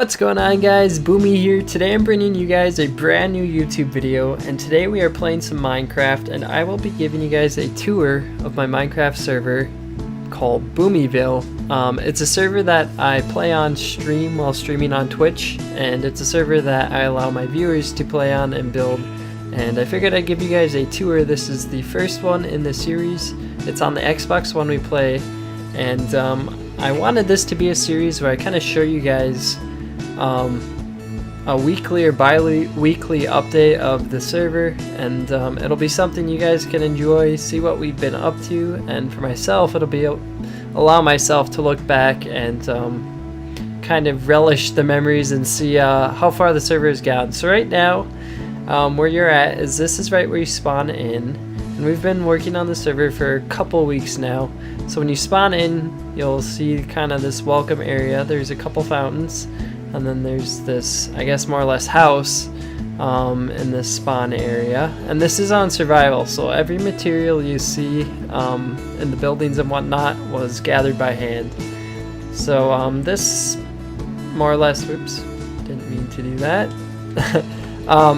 What's going on, guys? Boomie here. Today I'm bringing you guys a brand new YouTube video, and today we are playing some Minecraft, and I will be giving you guys a tour of my Minecraft server called BoomieVille. It's a server that I play on stream while streaming on Twitch, and it's a server that I allow my viewers to play on and build, and I figured I'd give you guys a tour. This is the first one in the series. It's on the Xbox One we play, and I wanted this to be a series where I kind of show you guys a weekly or bi-weekly update of the server, and it'll be something you guys can enjoy, see what we've been up to, and for myself it'll be allow myself to look back and kind of relish the memories and see how far the server has gone. So right now where you're at is this is right where you spawn in, and we've been working on the server for a couple weeks now. So when you spawn in, you'll see kind of this welcome area. There's a couple fountains, and then there's this, I guess, more or less house in this spawn area. And this is on survival, so every material you see in the buildings and whatnot was gathered by hand. So this more or less, whoops, didn't mean to do that.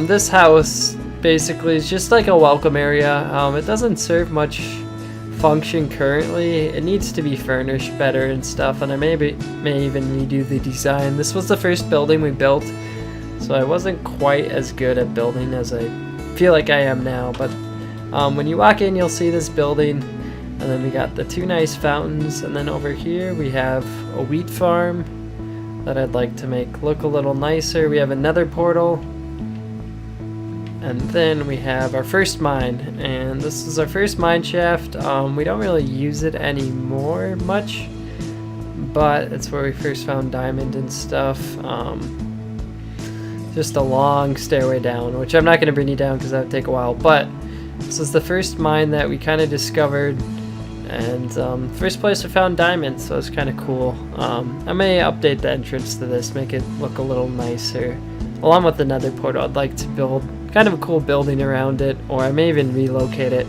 This house basically is just like a welcome area. It doesn't serve much function currently. It needs to be furnished better and stuff, and I may even redo the design. This was the first building we built, so I wasn't quite as good at building as I feel like I am now. But when you walk in, you'll see this building, and then we got the two nice fountains, and then over here we have a wheat farm that I'd like to make look a little nicer. We have another portal, and then we have our first mine, and this is our first mine shaft. We don't really use it anymore much, but it's where we first found diamond and stuff. Just a long stairway down, which I'm not going to bring you down because that would take a while, but this is the first mine that we kind of discovered, and first place we found diamonds, so it's kind of cool. I may update the entrance to this, make it look a little nicer. Along with another portal, I'd like to build kind of a cool building around it, or I may even relocate it.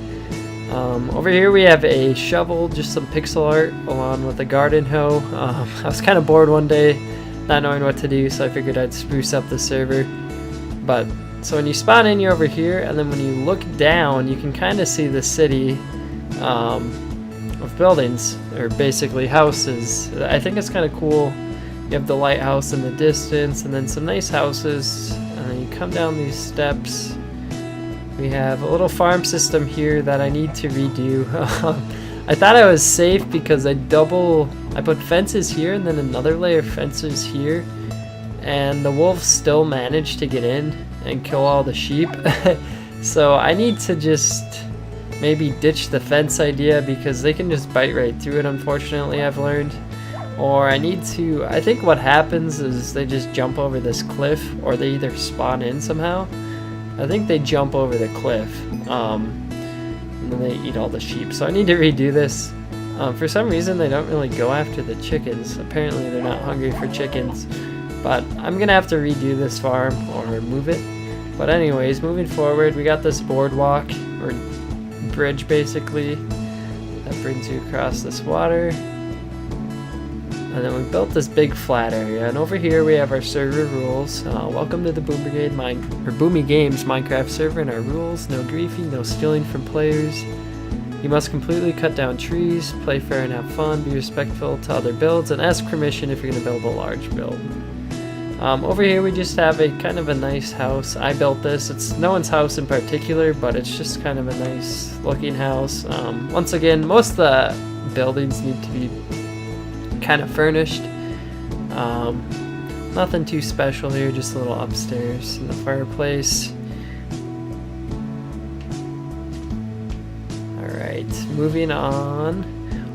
Over here we have a shovel, just some pixel art, along with a garden hoe. I was kind of bored one day, not knowing what to do, so I figured I'd spruce up the server. But so when you spawn in, you're over here, and then when you look down, you can kind of see the city of buildings, or basically houses. I think it's kind of cool. You have the lighthouse in the distance, and then some nice houses, and then you come down these steps. We have a little farm system here that I need to redo. I thought I was safe because I put fences here and then another layer of fences here, and the wolves still managed to get in and kill all the sheep. So I need to just maybe ditch the fence idea because they can just bite right through it, unfortunately, I've learned. Or I think what happens is they just jump over this cliff, or they either spawn in somehow. I think they jump over the cliff, and then they eat all the sheep. So I need to redo this. For some reason they don't really go after the chickens. Apparently they're not hungry for chickens. But I'm gonna have to redo this farm, or move it. But anyways, moving forward, we got this boardwalk, or bridge basically, that brings you across this water. And then we built this big flat area, and over here we have our server rules. Welcome to the BoomieGames Minecraft server, and our rules: no griefing, no stealing from players. You must completely cut down trees, play fair and have fun, be respectful to other builds, and ask permission if you're going to build a large build. Over here we just have a kind of a nice house. I built this. It's no one's house in particular, but it's just kind of a nice looking house. Once again, most of the buildings need to be kind of furnished. Nothing too special here, just a little upstairs in the fireplace. Alright, moving on.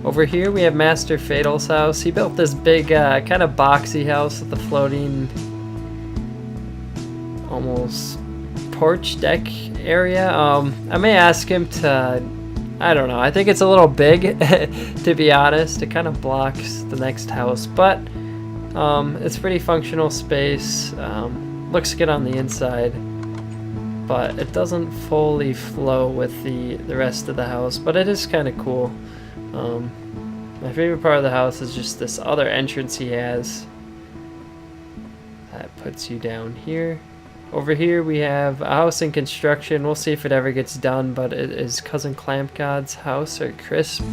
Over here we have Master Fatal's house. He built this big kind of boxy house with the floating almost porch deck area. I may ask him to, I don't know, I think it's a little big to be honest. It kind of blocks the next house, but it's pretty functional space. Looks good on the inside, but it doesn't fully flow with the rest of the house, but it is kind of cool. My favorite part of the house is just this other entrance he has. puts you down here. Over here we have a house in construction. We'll see if it ever gets done, but it is Cousin Clamp God's house, or Crisp.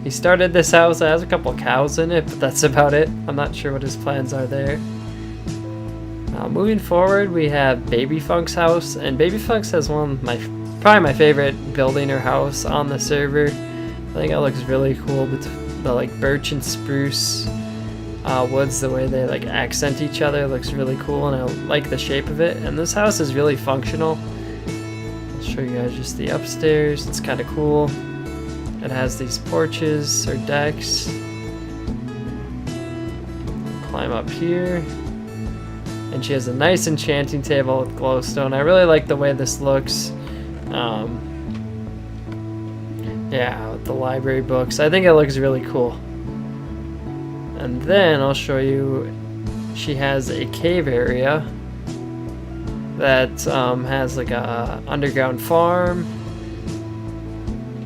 He started this house. It has a couple cows in it, but that's about it. I'm not sure what his plans are there. Moving forward, we have Baby Funk's house, and Baby Funk's has one of probably my favorite building or house on the server. I think it looks really cool. The like birch and spruce woods, the way they like accent each other, looks really cool, and I like the shape of it. And this house is really functional. I'll show you guys just the upstairs. It's kind of cool. It has these porches or decks. Climb up here. And she has a nice enchanting table with glowstone. I really like the way this looks. Yeah, with the library books. I think it looks really cool. And then I'll show you, she has a cave area that has like a underground farm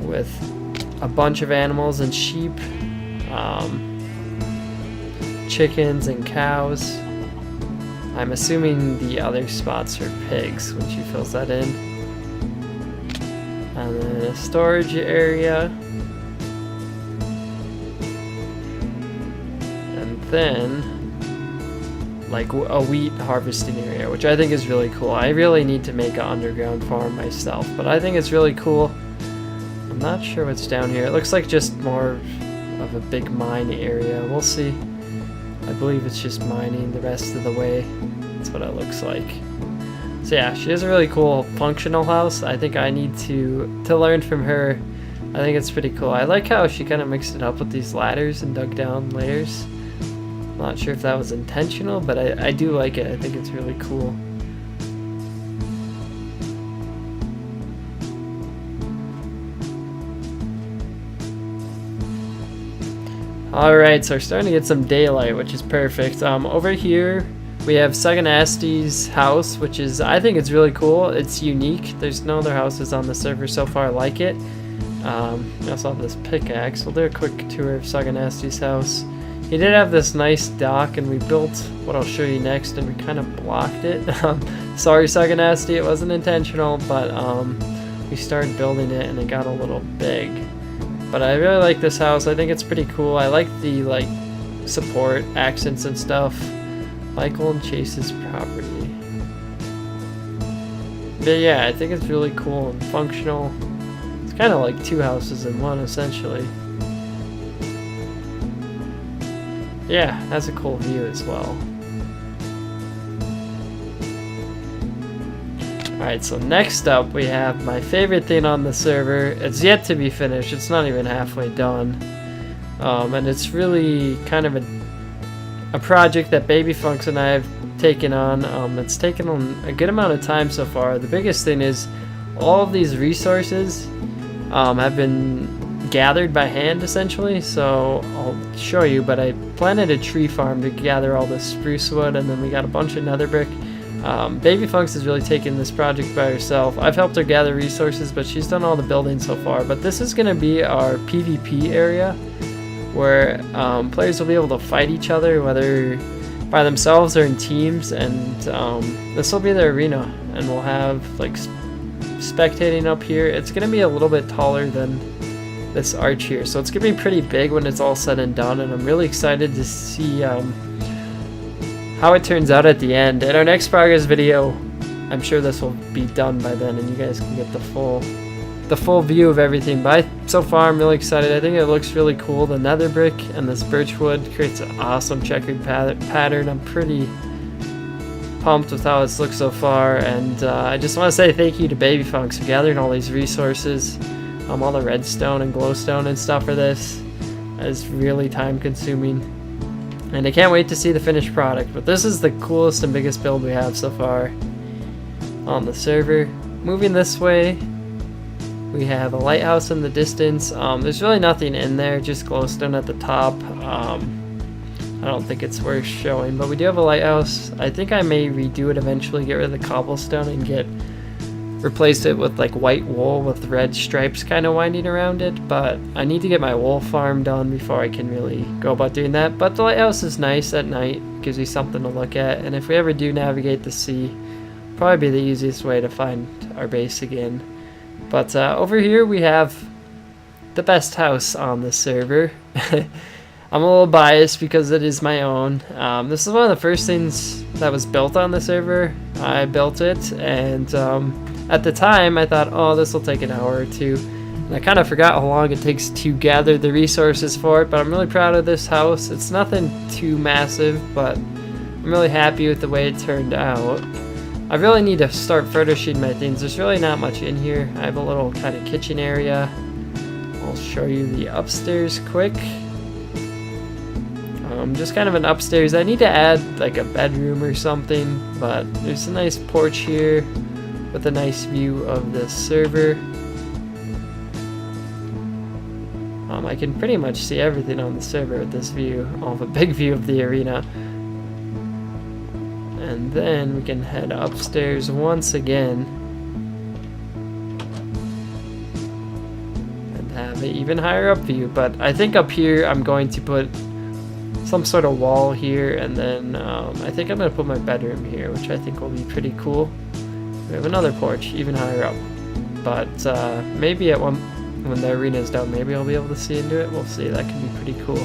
with a bunch of animals and sheep, chickens and cows. I'm assuming the other spots are pigs when she fills that in. And then a storage area. And then like a wheat harvesting area, which I think is really cool. I really need to make an underground farm myself, but I think it's really cool. I'm not sure what's down here. It looks like just more of a big mine area. We'll see. I believe it's just mining the rest of the way. That's what it looks like. So yeah, she has a really cool functional house. I think I need to learn from her. I think it's pretty cool. I like how she kind of mixed it up with these ladders and dug down layers. I'm not sure if that was intentional, but I do like it. I think it's really cool. Alright, so we're starting to get some daylight, which is perfect. Over here, we have Saganasty's house, which is, I think it's really cool. It's unique. There's no other houses on the server so far like it. We also have this pickaxe. We'll do a quick tour of Saganasty's house. He did have this nice dock, and we built what I'll show you next, and we kind of blocked it. Sorry, Saganasty, it wasn't intentional, but we started building it, and it got a little big. But I really like this house. I think it's pretty cool. I like the like support accents and stuff. Michael and Chase's property. But yeah, I think it's really cool and functional. It's kind of like two houses in one, essentially. Yeah, has a cool view as well. Alright, so next up we have my favorite thing on the server. It's yet to be finished. It's not even halfway done. And it's really kind of a project that Baby Funks and I have taken on. It's taken on a good amount of time so far. The biggest thing is all of these resources have been gathered by hand, essentially. So I'll show you, but I planted a tree farm to gather all this spruce wood, and then we got a bunch of nether brick. Baby Funks has really taken this project by herself. I've helped her gather resources, but she's done all the building so far. But this is going to be our PvP area, where players will be able to fight each other, whether by themselves or in teams, and this will be the arena, and we'll have like spectating up here. It's going to be a little bit taller than this arch here, so it's going to be pretty big when it's all said and done, and I'm really excited to see how it turns out at the end. In our next progress video, I'm sure this will be done by then, and you guys can get the full view of everything. But so far, I'm really excited. I think it looks really cool. The nether brick and this birch wood creates an awesome checkered pattern. I'm pretty pumped with how this looks so far, and I just want to say thank you to Baby Funks for gathering all these resources, all the redstone and glowstone and stuff for this. It's really time consuming, and I can't wait to see the finished product. But this is the coolest and biggest build we have so far on the server. Moving this way, we have a lighthouse in the distance. There's really nothing in there, just glowstone at the top. I don't think it's worth showing, but we do have a lighthouse. I think I may redo it eventually, get rid of the cobblestone and get replace it with like white wool with red stripes kind of winding around it, but I need to get my wool farm done before I can really go about doing that. But the lighthouse is nice at night, gives you something to look at, and if we ever do navigate the sea, probably be the easiest way to find our base again. But over here we have the best house on the server. I'm a little biased because it is my own. This is one of the first things that was built on the server. I built it, and at the time I thought, oh, this will take an hour or two. And I kind of forgot how long it takes to gather the resources for it, but I'm really proud of this house. It's nothing too massive, but I'm really happy with the way it turned out. I really need to start furnishing my things. There's really not much in here. I have a little kind of kitchen area. I'll show you the upstairs quick. Just kind of an upstairs. I need to add like a bedroom or something, but there's a nice porch here with a nice view of the server. I can pretty much see everything on the server with this view. I'll have a big view of the arena. And then we can head upstairs once again and have an even higher up view. But I think up here I'm going to put some sort of wall here, and then I think I'm going to put my bedroom here, which I think will be pretty cool. We have another porch even higher up, but maybe when the arena is done, maybe I'll be able to see into it. We'll see. That could be pretty cool.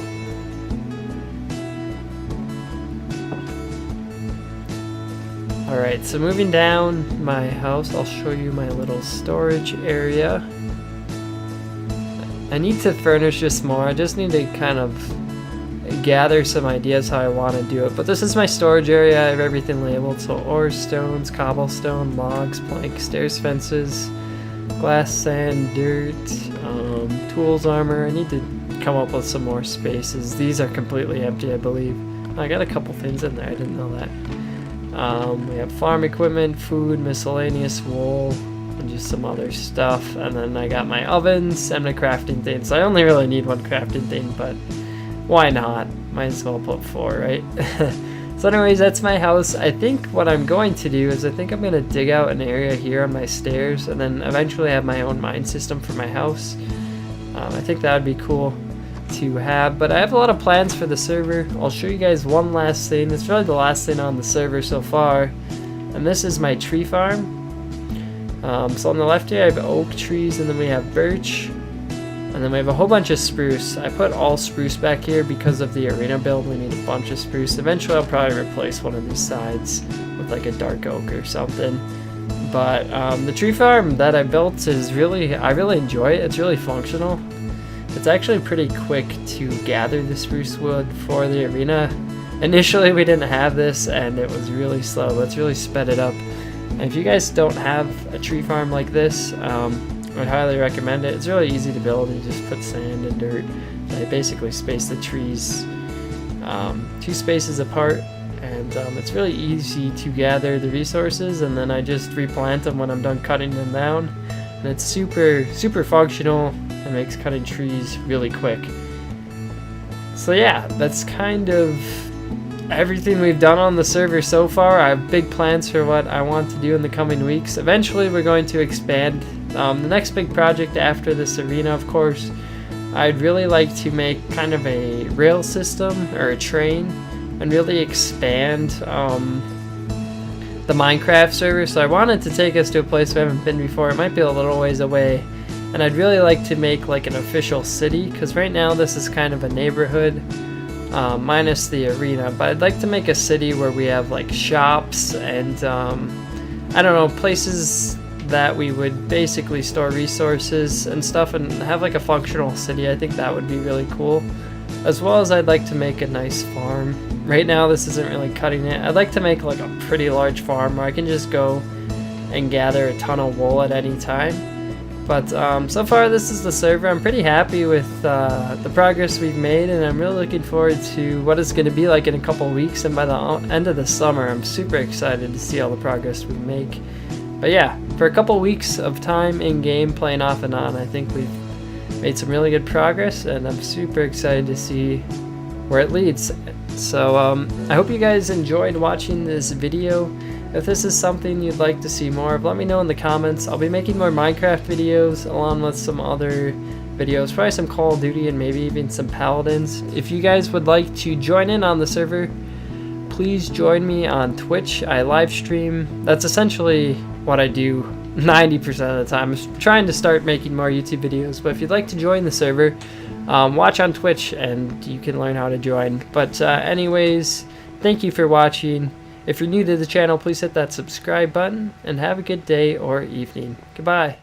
Alright, so moving down my house, I'll show you my little storage area. I need to furnish this more. I just need to kind of gather some ideas how I want to do it. But this is my storage area. I have everything labeled. So ore, stones, cobblestone, logs, planks, stairs, fences, glass, sand, dirt, tools, armor. I need to come up with some more spaces. These are completely empty, I believe. I got a couple things in there. I didn't know that. We have farm equipment, food, miscellaneous wool, and just some other stuff. And then I got my ovens and my crafting thing. So I only really need one crafting thing, but why not? Might as well put 4, right? So anyways, that's my house. I think what I'm going to do is I think I'm going to dig out an area here on my stairs and then eventually have my own mine system for my house. I think that would be cool to have, but I have a lot of plans for the server. I'll show you guys one last thing. It's really the last thing on the server so far, and this is my tree farm. So on the left here I have oak trees, and then we have birch, and then we have a whole bunch of spruce. I put all spruce back here because of the arena build. We need a bunch of spruce. Eventually I'll probably replace one of these sides with like a dark oak or something. But the tree farm that I built is I really enjoy it. It's really functional. It's actually pretty quick to gather the spruce wood for the arena. Initially we didn't have this and it was really slow, but it's really sped it up. And if you guys don't have a tree farm like this, I would highly recommend it. It's really easy to build. You just put sand and dirt. I basically space the trees 2 spaces apart, and it's really easy to gather the resources, and then I just replant them when I'm done cutting them down. And it's super functional and makes cutting trees really quick. So yeah, that's kind of everything we've done on the server so far. I have big plans for what I want to do in the coming weeks. Eventually we're going to expand. The next big project after this arena, of course, I'd really like to make kind of a rail system or a train and really expand the Minecraft server. So I wanted to take us to a place we haven't been before. It might be a little ways away, and I'd really like to make like an official city, because right now this is kind of a neighborhood minus the arena, but I'd like to make a city where we have like shops and I don't know, places that we would basically store resources and stuff and have like a functional city. I think that would be really cool. As well as I'd like to make a nice farm. Right now this isn't really cutting it. I'd like to make like a pretty large farm where I can just go and gather a ton of wool at any time. But so far this is the server. I'm pretty happy with the progress we've made, and I'm really looking forward to what it's going to be like in a couple weeks, and by the end of the summer I'm super excited to see all the progress we make. But yeah, for a couple weeks of time in game playing off and on, I think we've made some really good progress, and I'm super excited to see where it leads. So I hope you guys enjoyed watching this video. If this is something you'd like to see more of, let me know in the comments. I'll be making more Minecraft videos along with some other videos, probably some Call of Duty and maybe even some Paladins. If you guys would like to join in on the server, please join me on Twitch. I live stream. That's essentially what I do 90% of the time. I'm trying to start making more YouTube videos, but if you'd like to join the server, watch on Twitch and you can learn how to join. But anyways, thank you for watching. If you're new to the channel, please hit that subscribe button and have a good day or evening. Goodbye.